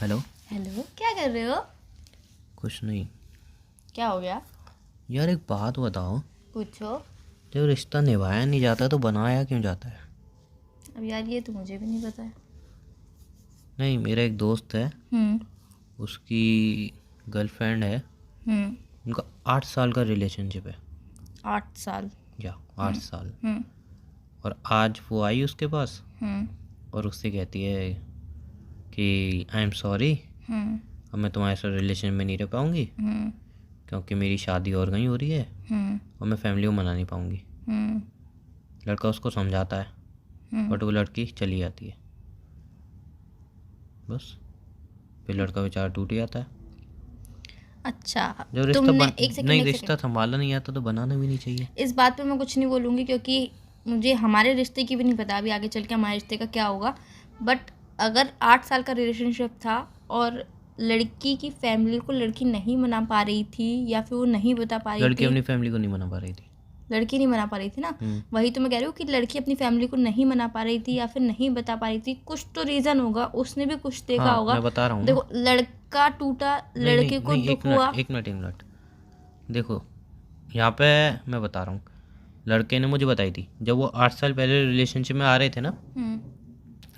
Hello. Hello, क्या कर रहे हो? कुछ नहीं क्या हो गया? यार, एक बात बताओ। पूछो। जब रिश्ता निभाया नहीं जाता तो बनाया क्यों जाता है? अब यार ये तो मुझे भी नहीं पता है। नहीं, मेरा एक दोस्त है, हम्म। उसकी गर्लफ्रेंड है। हम्म। उनका 8 साल का रिलेशनशिप है। 8 साल? या 8 साल। हम्म। और आज वो आई उसके पास हम्म। और उससे कहती है कि आई एम सॉरी, हम्म। अब मैं तुम्हारे साथ रिलेशन में नहीं रह पाऊँगी हम्म। क्योंकि मेरी शादी और कहीं हो रही है हम्म। और मैं फैमिली को मना नहीं पाऊँगी। हम्म। लड़का उसको समझाता है बट वो लड़की चली जाती है। बस फिर लड़का बेचारा टूट जाता है। अच्छा। जब रिश्ता तुमने एक सेकंड, नहीं, एक रिश्ता सेकंड। संभाला नहीं आता तो बनाना भी नहीं चाहिए। इस बात पे मैं कुछ नहीं बोलूँगी क्योंकि मुझे हमारे रिश्ते की भी नहीं पता अभी आगे चल के हमारे रिश्ते का क्या होगा। बट अगर 8 साल का रिलेशनशिप था और लड़की की फैमिली को लड़की नहीं मना पा रही थी या फिर वो नहीं बता पा रही लड़की थी। अपनी फैमिली को नहीं मना पा रही थी। लड़की नहीं मना पा रही थी ना। वही तो मैं कह रही हूँ कि लड़की अपनी फैमिली को नहीं मना पा रही थी या फिर नहीं बता पा रही थी। कुछ तो रीज़न होगा, उसने भी कुछ देखा हाँ, होगा। मैं बता रहा हूँ ना। देखो, लड़का टूटा, नहीं नहीं लड़के को नहीं, दुख हुआ। एक मिनट। देखो, यहाँ पे मैं बता रहा हूँ। लड़के ने मुझे बताई थी जब वो 8 साल पहले रिलेशनशिप में आ रहे थे ना,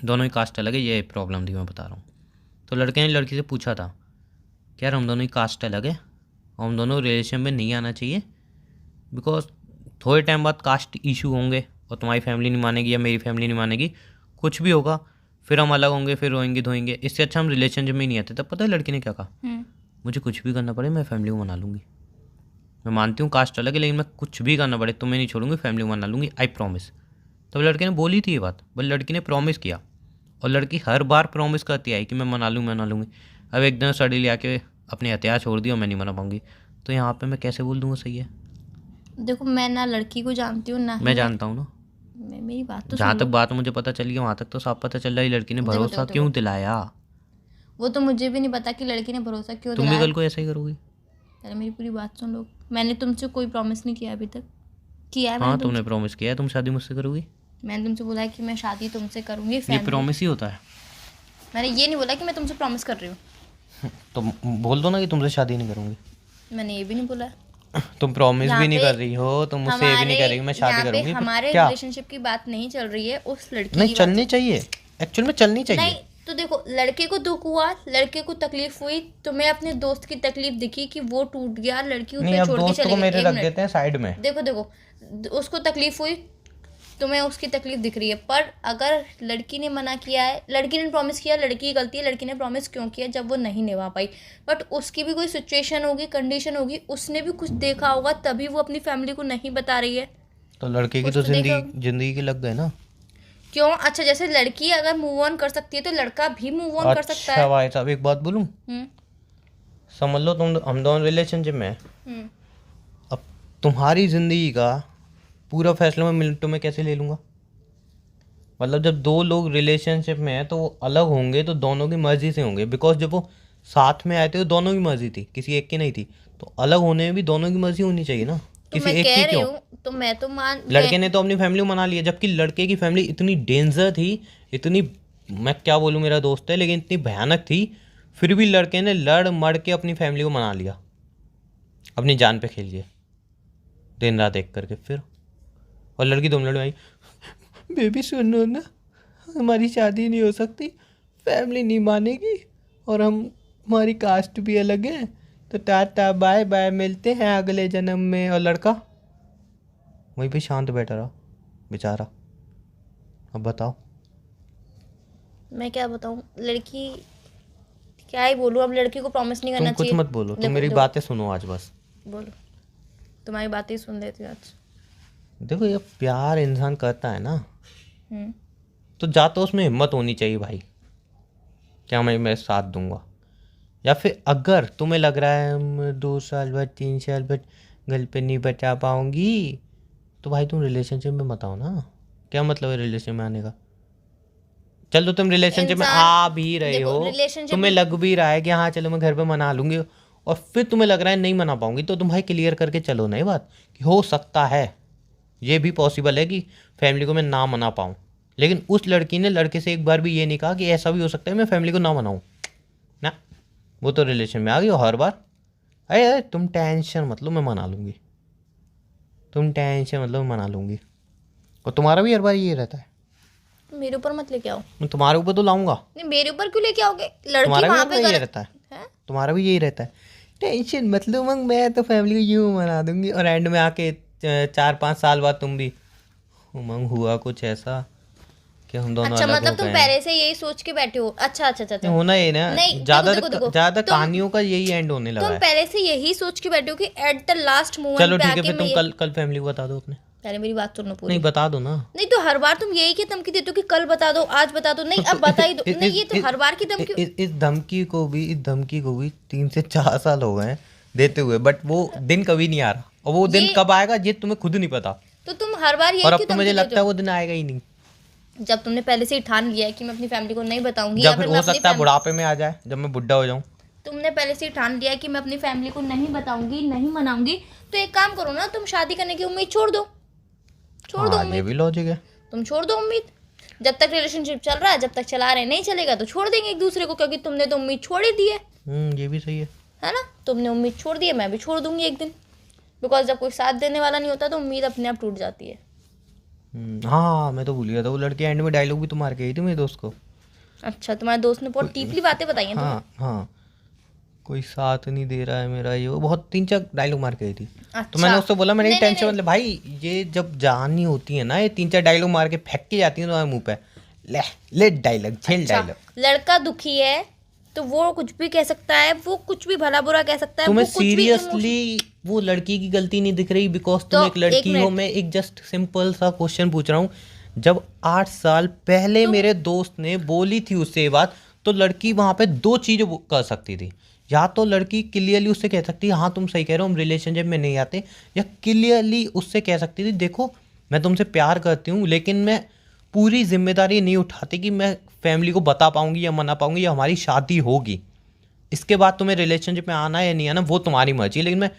दोनों ही कास्ट अलग है, ये प्रॉब्लम थी मैं बता रहा हूँ। तो लड़के ने लड़की से पूछा था कि यार हम दोनों ही कास्ट अलग है और हम दोनों रिलेशन में नहीं आना चाहिए बिकॉज थोड़े टाइम बाद कास्ट इशू होंगे और तुम्हारी फैमिली नहीं मानेगी या मेरी फैमिली नहीं मानेगी, कुछ भी होगा, फिर हम अलग होंगे, फिर रोएंगे धोएंगे, इससे अच्छा हम रिलेशनशिप में ही नहीं आते। तब पता है लड़की ने क्या कहा? मुझे कुछ भी करना पड़े मैं फैमिली को मना लूँगी। मैं मानती हूँ कास्ट अलग है लेकिन मैं कुछ भी करना पड़े तुम्हें नहीं छोड़ूंगी, फैमिली को मना लूँगी, आई प्रॉमिस। तब लड़के ने बोली थी ये बात, बट लड़की ने प्रॉमिस किया और लड़की हर बार प्रॉमिस करती आई कि मैं मना लूँगी। अब एक दिन सडनली आके अपने हथियार छोड़ दिया और मैं नहीं मना पाऊँगी, तो यहाँ पे मैं कैसे बोल दूँगा सही है? देखो, मैं ना लड़की को जानती हूँ ना ही मैं जानता हूँ ना। मेरी बात तो जहाँ सुन तक लो। बात मुझे पता चली है वहाँ तक तो साफ पता चल रहा है लड़की ने देखो भरोसा देखो क्यों देखो, दिलाया। वो तो मुझे भी नहीं पता कि लड़की ने भरोसा क्यों तुम भी दिलाया। कल को ऐसा ही करोगी। पहले मेरी पूरी बात सुन लो। मैंने तुमसे कोई प्रॉमिस नहीं किया अभी तक। किया है हाँ, मैंने तुमने तुमसे? प्रॉमिस किया है तुम शादी मुझसे करोगी। मैंने तुमसे बोला है कि मैं शादी तुमसे करूँगी ये फैमिली। प्रॉमिस ही होता है। मैंने ये नहीं बोला कि मैं तुमसे प्रॉमिस कर रही हूँ। तो बोल दो ना कि तुमसे शादी नहीं करूँगी। मैंने ये भी नहीं बोला। तुम प्रॉमिस यहाँ भी नहीं पे कर रही हो, तुम मुझसे ये भी नहीं कह रही हो मैं शादी यहाँ पे करूँगी, फिर हमारे क्या? रिलेशनशिप की बात नहीं चल रही है, उस लड़की नहीं, की बात चलनी चाहिए, एक्चुअल में चलनी नहीं। चाहिए। तो देखो, लड़के को दुख हुआ, लड़के को तकलीफ हुई, तुम्हें अपने दोस्त की तकलीफ दिखी कि वो टूट गया, लड़की नहीं, उसे अब छोड़ के दोस्त चली को गई। मेरे एक रख मिनट, देते हैं साइड में। देखो देखो, उसको तकलीफ हुई, तुम्हें उसकी तकलीफ दिख रही है, पर अगर लड़की ने मना किया है, लड़की ने प्रॉमिस किया, लड़की की गलती है, लड़की ने प्रॉमिस क्यों किया जब वो नहीं निभा पाई। बट उसकी भी कोई सिचुएशन होगी, कंडीशन होगी, उसने भी कुछ देखा होगा तभी वो अपनी फैमिली को नहीं बता रही है। तो लड़के की कुछ तो तो देखा जिंदगी की लग गए ना। क्यों? अच्छा, जैसे लड़की अगर मूव ऑन कर सकती है तो लड़का भी मूव ऑन कर सकता अच्छा है। भाई साहब, एक बात बोलूं, हम्म। समझ लो तुम हम दोनों रिलेशनशिप में हैं। हम्म। अब तुम्हारी जिंदगी का पूरा फैसला मैं मिनटों में कैसे ले लूँगा? मतलब जब दो लोग रिलेशनशिप में हैं तो वो अलग होंगे तो दोनों की मर्जी से होंगे, बिकॉज जब वो साथ में आए थे तो दोनों की मर्जी थी, किसी एक की नहीं थी। तो अलग होने में भी दोनों की मर्जी होनी चाहिए ना, तो किसी मैं एक की कह रही क्यों? हूँ, तो मैं तो लड़के ने तो अपनी फैमिली को मना लिया, जबकि लड़के की फैमिली इतनी डेंजर थी, इतनी, मैं क्या बोलूँ, मेरा दोस्त है लेकिन इतनी भयानक थी, फिर भी लड़के ने लड़ मड़ के अपनी फैमिली को मना लिया, अपनी जान पे खेल लिए दिन रात एक करके। फिर और लड़की 2 मिनट में आई, बेबी सुनो ना, हमारी शादी नहीं हो सकती, फैमिली नहीं मानेगी और हमारी कास्ट भी अलग है, तो टाटा बाय बाय, मिलते हैं अगले जन्म में। और लड़का वहीं पे शांत बैठा रहा बेचारा। अब बताओ। मैं क्या बताऊँ, लड़की क्या ही बोलूँ, अब लड़की को प्रॉमिस नहीं तुम करना कुछ चाहिए। मत बोलो, तुम देखो मेरी देखो, बातें सुनो आज बस। बोलो, तुम्हारी बातें ही सुन लेती हूँ आज। देखो, ये प्यार इंसान करता है ना, हम्म। तो जा तो उसमें हिम्मत होनी चाहिए भाई, क्या मैं साथ दूंगा। या फिर अगर तुम्हें लग रहा है हम 2 साल बाद 3 साल बाद घर पे नहीं बचा पाऊंगी, तो भाई तुम रिलेशनशिप में मत आओ ना। क्या मतलब है रिलेशनशिप में आने का? चल, तो तुम रिलेशनशिप में इंसान, आ भी रहे देखो हो, रिलेशनशिप तुम्हें में, लग भी रहा है कि हाँ चलो मैं घर पे मना लूंगी, और फिर तुम्हें लग रहा है नहीं मना पाऊंगी, तो तुम भाई क्लियर करके चलो ना ये बात कि हो सकता है, ये भी पॉसिबल है कि फैमिली को मैं ना मना पाऊँ। लेकिन उस लड़की ने लड़के से एक बार भी ये नहीं कहा कि ऐसा भी हो सकता है मैं फैमिली को ना मनाऊँ। वो तो रिलेशन में आ गई और हर बार अरे तुम टेंशन मतलब मैं मना लूँगी, तुम टेंशन मतलब मैं मना लूँगी। और तुम्हारा भी हर बार ये रहता है। मेरे ऊपर मत लेके आओ। मैं तुम्हारे ऊपर तो लाऊंगा। नहीं, मेरे ऊपर क्यों लेके आओगे? लड़की तुम्हारा भी वहां हर पे बार ये गलत रहता है, है। तुम्हारा भी यही रहता है। टेंशन मतलब मैं तो फैमिली को यूँ मना दूंगी और एंड में आके 4-5 साल बाद तुम भी उमंग हुआ कुछ ऐसा कि हम दोनों अच्छा, अलग हो मतलब तुम गए। पहले से यही सोच के बैठे हो। अच्छा अच्छा अच्छा, होना ये ना, नहीं, ज्यादा देखो, ज्यादा तुम कहानियों का यही एंड होने लगा तुम है। पहले से यही सोच के बैठे हो कि एट द लास्ट चलो मोमेंट पे ठीक है, आके फिर तुम मैं कल फैमिली को बता दो अपने। पहले मेरी बात सुनो पूरी। नहीं बता दो ना। नहीं तो हर बार तुम यही की धमकी देते हो कि कल बता दो, आज बता दो। नहीं, अब बता ही दो। नहीं, ये तो हर बार की धमकी। इस धमकी को भी 3 से 4 साल हो गए हैं देते हुए, बट वो दिन कभी नहीं आ रहा। और वो दिन कब आएगा ये तुम्हें खुद नहीं पता। तो तुम हर बार और यही अब क्यों तो धमकी मुझे देते लगता है हो? वो दिन आएगा ही नहीं। जब तुमने पहले से ही ठान लिया है कि मैं अपनी फैमिली को नहीं बताऊंगी, जब या फिर फिर मैं हो अपनी सकता है बुढ़ापे में आ जाए, जब मैं बुढ़ा हो जाऊं। तुमने पहले से ही ठान लिया है कि मैं अपनी फैमिली को नहीं बताऊंगी, नहीं मनाऊंगी, तो एक काम करो ना, तुम शादी करने की उम्मीद छोड़ दो। छोड़ दो हाँ ये उम्मीद, भी लॉजिक है। तुम छोड़ दो उम्मीद। जब तक रिलेशनशिप चल रहा है, जब तक चला रहे, नहीं चलेगा तो छोड़ देंगे एक दूसरे को, क्योंकि तुमने तो उम्मीद छोड़ ही दी ये भी सही है ना? तुमने उम्मीद छोड़ दी है, मैं भी छोड़ दूंगी एक दिन। बिकॉज जब कोई साथ देने वाला नहीं होता तो उम्मीद अपने आप टूट जाती है। हाँ मैं तो भूल गया था, वो लड़की एंड में डायलॉग भी तो मार के गई थी मेरे दोस्त को। अच्छा, तुम्हारे दोस्त ने बहुत डीपली बातें बताई हैं तुम्हें? हाँ, कोई साथ नहीं दे रहा है मेरा, ये वो बहुत 3-4 डायलॉग मार के गई थी। तो अच्छा, मैंने उससे बोला, मैंने नहीं, टेंशन नहीं, मतलब भाई ये जब जानी होती है ना, ये 3-4 डायलॉग मार के फेंक के जाती है तुम्हारे मुंह पे, ले डायलॉग, झेल अच्छा, डायलॉग। लड़का दुखी है तो वो कुछ भी कह सकता है, वो कुछ भी भला बुरा कह सकता है, तुम्हें वो कुछ भी सीरियसली वो लड़की की गलती नहीं दिख रही? बिकॉज तुम तो एक लड़की एक हो। मिनट। मैं एक जस्ट सिंपल सा क्वेश्चन पूछ रहा हूँ। जब 8 साल पहले मेरे दोस्त ने बोली थी उससे ये बात, तो लड़की वहां पे 2 चीजें कर सकती थी। या तो लड़की क्लियरली उससे कह सकती है हाँ तुम सही कह रहे हो, हम रिलेशनशिप में नहीं आते, या क्लियरली उससे कह सकती थी देखो मैं तुमसे प्यार करती हूँ, लेकिन मैं पूरी जिम्मेदारी नहीं उठाती कि मैं फैमिली को बता पाऊंगी या मना पाऊंगी या हमारी शादी होगी। इसके बाद तुम्हें रिलेशनशिप में आना या नहीं आना वो तुम्हारी मर्जी है, लेकिन मैं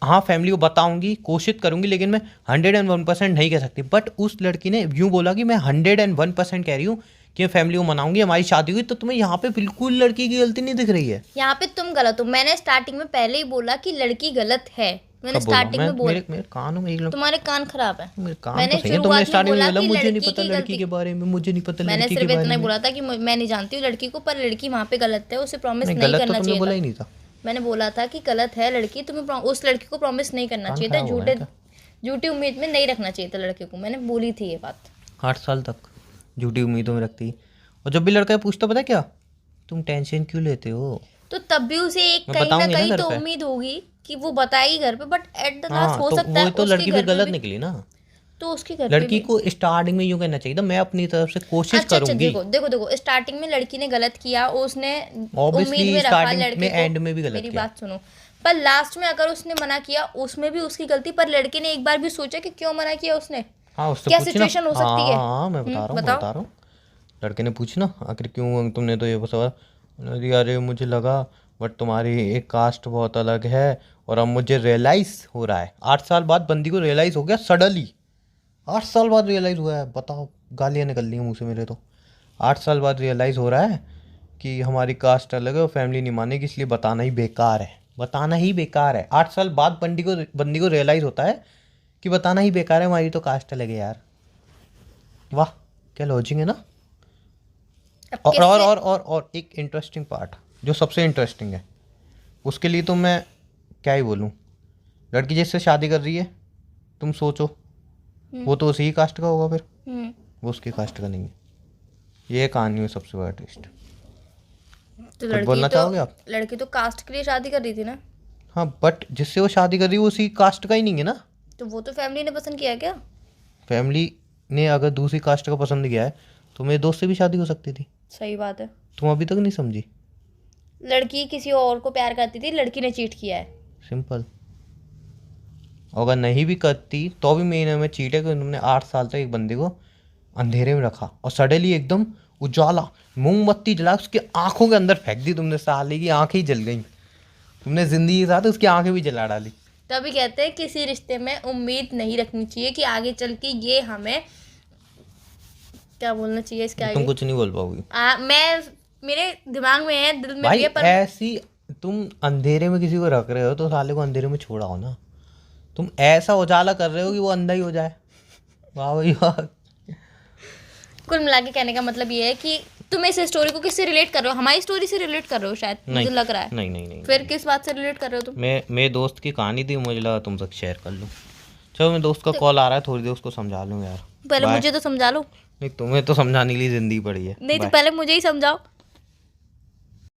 हाँ फैमिली को बताऊंगी, कोशिश करूंगी, लेकिन मैं 101% नहीं कह सकती। बट उस लड़की ने यूँ बोला कि मैं 101% कह रही हूँ कि मैं फैमिली को मनाऊंगी, हमारी शादी हुई। तो तुम्हें यहाँ पे बिल्कुल लड़की की गलती नहीं दिख रही है। यहाँ पे तुम गलत हो। मैंने स्टार्टिंग में पहले ही बोला कि लड़की गलत है। मैंने स्टार्टिंग में बोला। मेरे कानों में एक तुम्हारे कान खराब है। मेरे कान मैंने तो सही है। तुमने शुरुआत में स्टार्टिंग में बोला बोला कि मुझे नहीं लड़की पता की लड़की गलती। के बारे में, मुझे नहीं पता मैंने लड़की सिर्फ के इतना बारे ही में। बोला था कि मैं नहीं जानती हूँ लड़की को, पर लड़की वहाँ पे गलत है, उसे प्रॉमिस नहीं नहीं गलत तो करना तुमने चाहिए बोला था। ही नहीं था। मैंने बोला था कि गलत है लड़की, तुम्हें उस लड़की को प्रॉमिस नहीं करना कान चाहिए था, खराब हो गया क्या? झूठी उम्मीद में नहीं रखना चाहिए था लड़के को। मैंने बोली थी ये बात। 8 साल तक झूठी उम्मीदों में रखती, और जब भी लड़का पूछता पता क्या, तुम टेंशन क्यों लेते हो? तो तब भी उसे एक मैं कहीं ना बताऊंगी ना कहीं घर तो पे। उम्मीद होगी कि वो बताएगी घर पे, बट एट द लास्ट हाँ हो तो सकता है वो तो उसके लड़की घर फिर पे गलत भी, निकली ना। तो उसके घर पे लड़की भी। को स्टार्टिंग में यूँ कहना चाहिए था मैं अपनी तरफ से कोशिश अच्छा, करूंगी। देखो, स्टार्टिंग में लड़की ने गलत किया, उसने Obviously, उम्मीद में रखा starting लड़के में, को। end में भी गलत मेरी किया। बात सुनो, पर लास्ट में अगर उसने मना किया, उसमें भी उसकी गलती। पर लड़के ने एक बार भी सोचा कि क्यों मना किया उसने? हाँ उससे क्या पूछी ना। सिचुएशन हो सकती है? हाँ मैं बता रहा हूँ, बताओ। बता रहा हूँ। लड़के ने पूछी ना आखिर क्यों तुमने तो ये सवाल। अरे मुझे लगा बट तुम्हारी एक कास्ट बहुत अलग है, और अब मुझे रियलाइज हो रहा है। 8 साल बाद बंदी को रियलाइज हो गया सडनली। 8 साल बाद रियलाइज हुआ है, बताओ। गालियाँ निकल रही हैं मुँह से मेरे तो। 8 साल बाद रियलाइज हो रहा है कि हमारी कास्ट अलग है और फैमिली नहीं मानेगी, इसलिए बताना ही बेकार है। बताना ही बेकार है। 8 साल बाद बंदी को रियलाइज होता है कि बताना ही बेकार है, हमारी तो कास्ट अलग है यार। वाह क्या लॉजिक है ना। और एक इंटरेस्टिंग पार्ट, जो सबसे इंटरेस्टिंग है, उसके लिए तो मैं क्या ही बोलूँ। लड़की जिससे शादी कर रही है, तुम सोचो वो तो उसी ही कास्ट का होगा, फिर वो उसकी कास्ट का नहीं है। ये कहानी में सबसे बड़ा ट्विस्ट। तो कुछ बोलना चाहोगे आप? लड़की तो कास्ट के लिए शादी कर रही थी ना। हाँ बट जिससे वो शादी कर रही है वो उसी कास्ट का ही नहीं है ना। तो वो तो फैमिली ने पसंद किया क्या? फैमिली ने अगर दूसरी कास्ट का पसंद किया है तो मेरे दोस्त से भी शादी हो सकती थी। सही बात है। तुम अभी तक नहीं समझी। लड़की किसी और को प्यार करती थी, लड़की ने चीट किया है। सिंपल। अगर नहीं भी करती तो भी महीने में चीट है कि तुमने 8 साल तक एक बंदे को अंधेरे में रखा और सडनली एकदम उजाला मोमबत्ती जला उसकी आंखों के अंदर फेंक दी तुमने। साले की आंखें ही जल गई तुमने, जिंदगी के साथ उसकी आंखें भी जला डाली। तभी कहते हैं किसी रिश्ते में उम्मीद नहीं रखनी चाहिए कि आगे चल के ये हमें क्या बोलना चाहिए इसके आगे। तुम कुछ नहीं बोल पाओगी। मैं मेरे दिमाग में है, दिल में भी भाई है, पर ऐसी तुम अंधेरे में किसी को रख रहे हो तो साले को अंधेरे में छोड़ाओ ना। तुम ऐसा उजाला कर रहे हो कि वो अंधा ही हो जाए। वाह भाई वाह। कुल मिला के कहने का मतलब ये है कि तुम इस स्टोरी को किससे रिलेट कर रहे हो? हमारी स्टोरी से रिलेट कर रहे हो शायद, मुझे लग रहा है। नहीं फिर किस बात से रिलेट कर रहे हो तुम? मेरे दोस्त की कहानी थी, मुझे लगा तुमसे शेयर कर लूँ। चलो मेरे दोस्त का कॉल आ रहा है, थोड़ी देर उसको समझा लूँ यार। पहले मुझे तो समझा लो। नहीं, तुम्हें तो समझाने के लिए जिंदगी पड़ी है। नहीं तो पहले मुझे ही समझाओ।